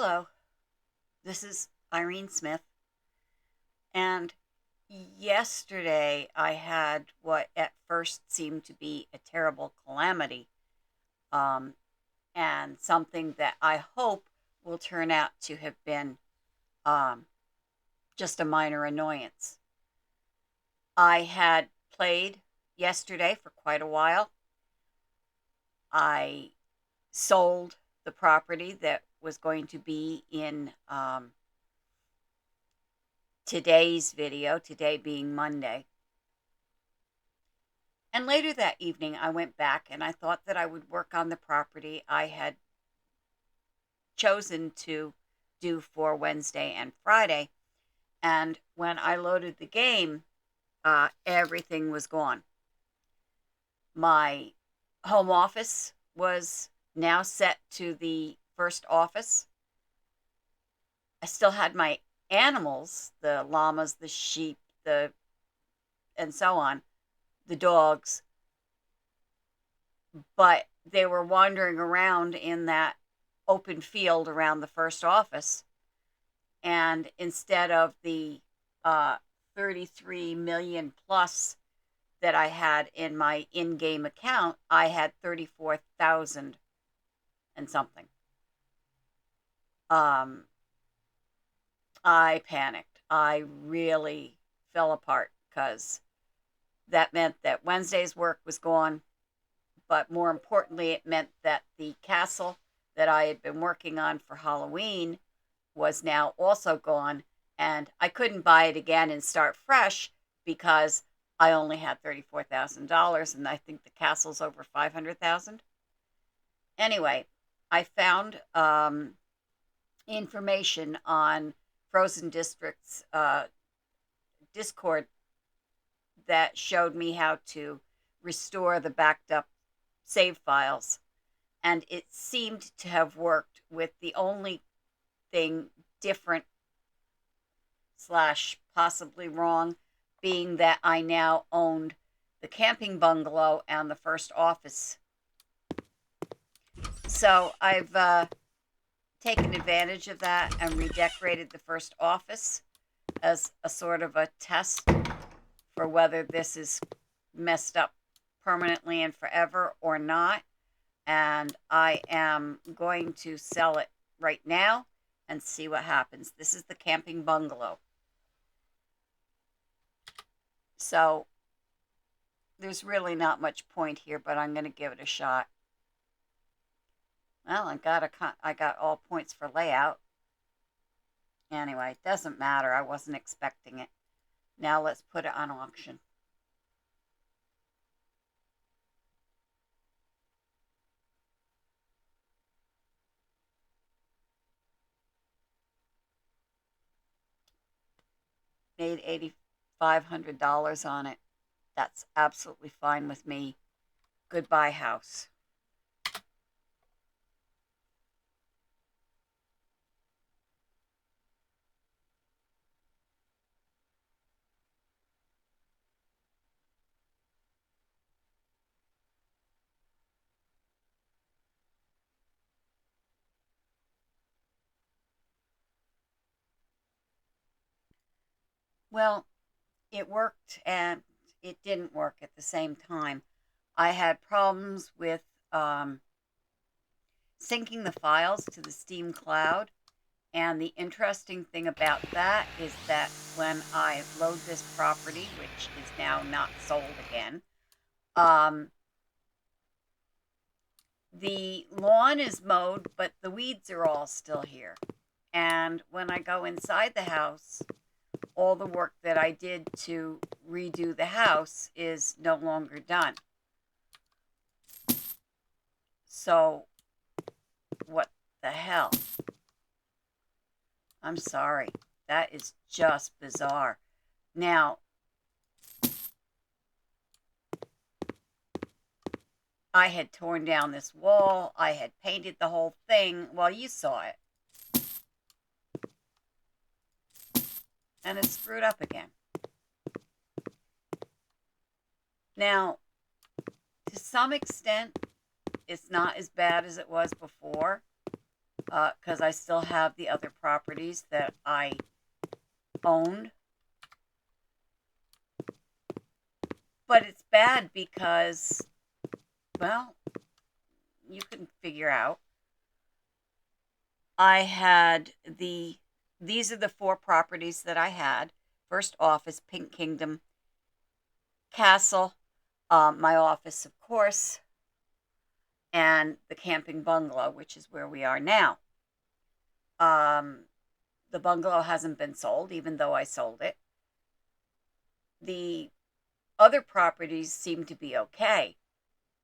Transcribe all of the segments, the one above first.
Hello, this is Irene Smith, and yesterday I had what at first seemed to be a terrible calamity, um, and something that I hope will turn out to have been um, just a minor annoyance. I had played yesterday for quite a while. I sold the property that was going to be in today's video, today being Monday. And later that evening, I went back and I thought that I would work on the property I had chosen to do for Wednesday and Friday. And when I loaded the game, everything was gone. My home office was now set to the first office. I still had my animals, the llamas, the sheep, the and so on, the dogs, but they were wandering around in that open field around the first office. And instead of the 33 million plus that I had in my in game account, I had 34,000 and something. Um, I panicked. I really fell apart because that meant that Wednesday's work was gone. But more importantly, it meant that the castle that I had been working on for Halloween was now also gone, and I couldn't buy it again and start fresh because I only had $34,000, and I think the castle's over 500,000. Anyway, I found information on Frozen District's Discord that showed me how to restore the backed up save files, and it seemed to have worked, with the only thing different slash possibly wrong being that I now owned the camping bungalow and the first office. So I've taken advantage of that and redecorated the first office as a sort of a test for whether this is messed up permanently and forever or not. And I am going to sell it right now and see what happens. This is the camping bungalow. So there's really not much point here, but I'm going to give it a shot. Well, I got all points for layout. Anyway, it doesn't matter. I wasn't expecting it. Now let's put it on auction. Made $8,500 on it. That's absolutely fine with me. Goodbye, house. Well, it worked and it didn't work at the same time. I had problems with syncing the files to the Steam cloud. And the interesting thing about that is that when I load this property, which is now not sold again, um, the lawn is mowed, but the weeds are all still here. And when I go inside the house, all the work that I did to redo the house is no longer done. So, what the hell? I'm sorry. That is just bizarre. Now, I had torn down this wall. I had painted the whole thing. Well, you saw it. And it's screwed up again. Now, to some extent, it's not as bad as it was before. because I still have the other properties that I owned. But it's bad because, well, you can figure out. I had these are the four properties that I had. First office, Pink Kingdom, Castle, my office, of course, and the camping bungalow, which is where we are now. Um, the bungalow hasn't been sold, even though I sold it. The other properties seem to be okay,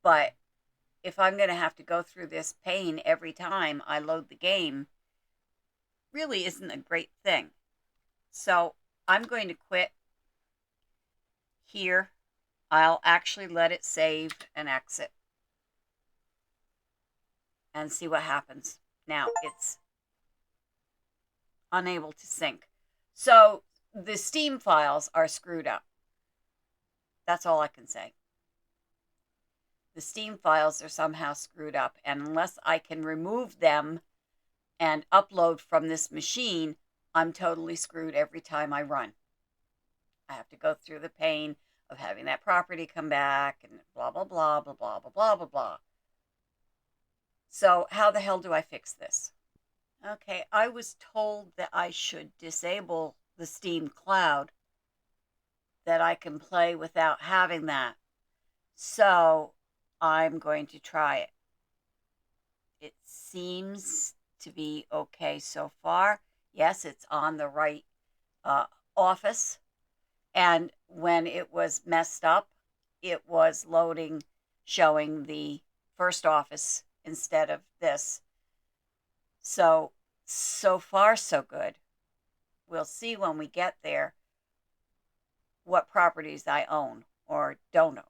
but if I'm going to have to go through this pain every time I load the game, really isn't a great thing. So I'm going to quit here. I'll actually let it save and exit and see what happens. Now it's unable to sync. So the Steam files are screwed up. That's all I can say. The Steam files are somehow screwed up, and unless I can remove them and upload from this machine, I'm totally screwed every time I run. I have to go through the pain of having that property come back and blah, blah, blah, blah, blah, blah, blah, blah, blah. So, how the hell do I fix this? Okay, I was told that I should disable the Steam Cloud, that I can play without having that. So, I'm going to try it. It seems to be okay so far. Yes, it's on the right uh, office. And when it was messed up, it was loading, showing the first office instead of this. So, so far, so good. We'll see when we get there what properties I own or don't own.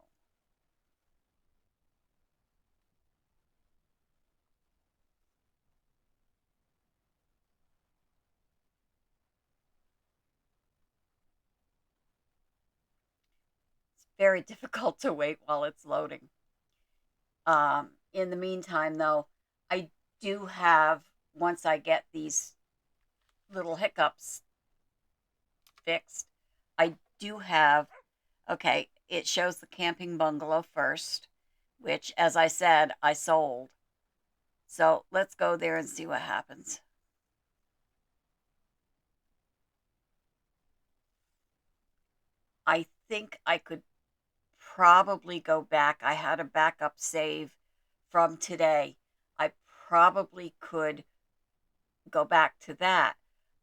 It's very difficult to wait while it's loading. In the meantime, though, I do have, once I get these little hiccups fixed, I do have, okay, it shows the camping bungalow first, which, as I said, I sold. So let's go there and see what happens. I think I could probably go back. I had a backup save from today. I probably could go back to that.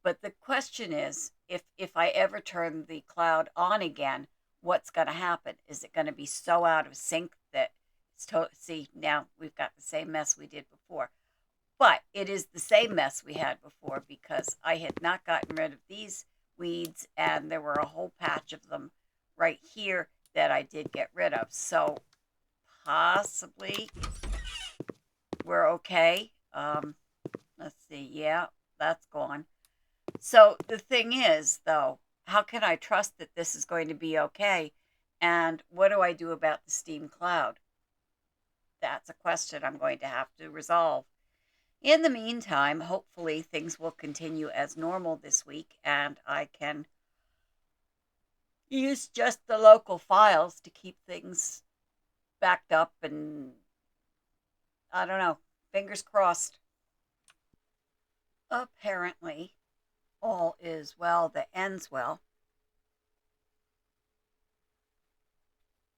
But the question is, if I ever turn the cloud on again, what's going to happen? Is it going to be so out of sync that see, now we've got the same mess we did before. But it is the same mess we had before because I had not gotten rid of these weeds and there were a whole patch of them right here that I did get rid of. So possibly we're okay. Let's see. Yeah, that's gone. So the thing is, though, how can I trust that this is going to be okay? And what do I do about the Steam Cloud? That's a question I'm going to have to resolve. In the meantime, hopefully things will continue as normal this week and I can use just the local files to keep things backed up and I don't know, fingers crossed. Apparently, all is well that ends well.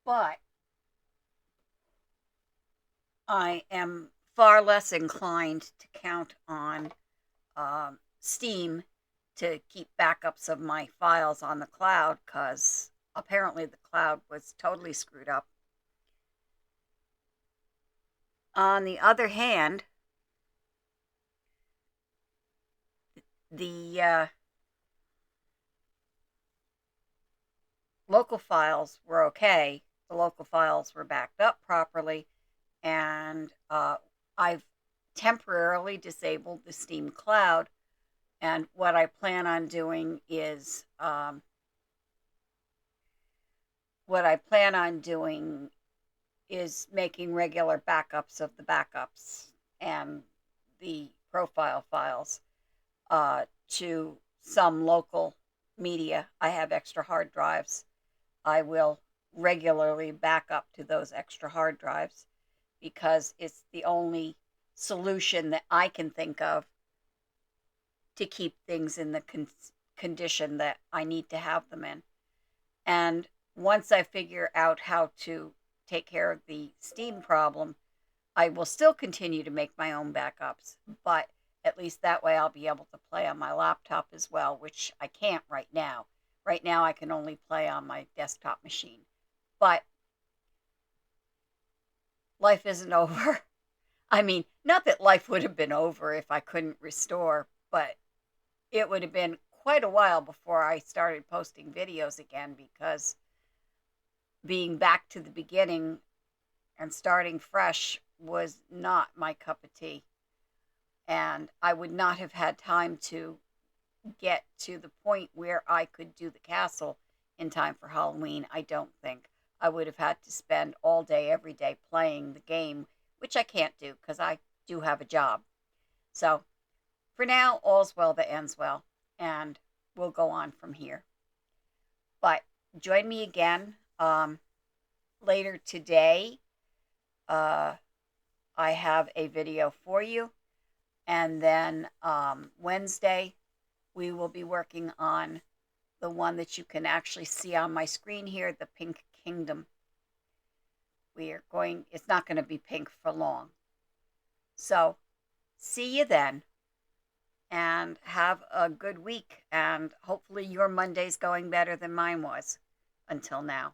But I am far less inclined to count on Steam to keep backups of my files on the cloud because apparently the cloud was totally screwed up. On the other hand, the local files were okay. The local files were backed up properly, and I've temporarily disabled the Steam Cloud. And what I plan on doing is making regular backups of the backups, and the profile files to some local media. I have extra hard drives. I will regularly back up to those extra hard drives because it's the only solution that I can think of to keep things in the condition that I need to have them in. And once I figure out how to take care of the Steam problem, I will still continue to make my own backups, but at least that way I'll be able to play on my laptop as well, which I can't right now. Right now, I can only play on my desktop machine. But life isn't over. I mean, not that life would have been over if I couldn't restore, but it would have been quite a while before I started posting videos again because being back to the beginning and starting fresh was not my cup of tea. And I would not have had time to get to the point where I could do the castle in time for Halloween, I don't think. I would have had to spend all day, every day playing the game, which I can't do because I do have a job. So for now, all's well that ends well, and we'll go on from here. But join me again later today. I have a video for you. And then Wednesday, we will be working on the one that you can actually see on my screen here, the Pink Kingdom. It's not going to be pink for long. So, see you then, and have a good week, and hopefully your Monday's going better than mine was until now.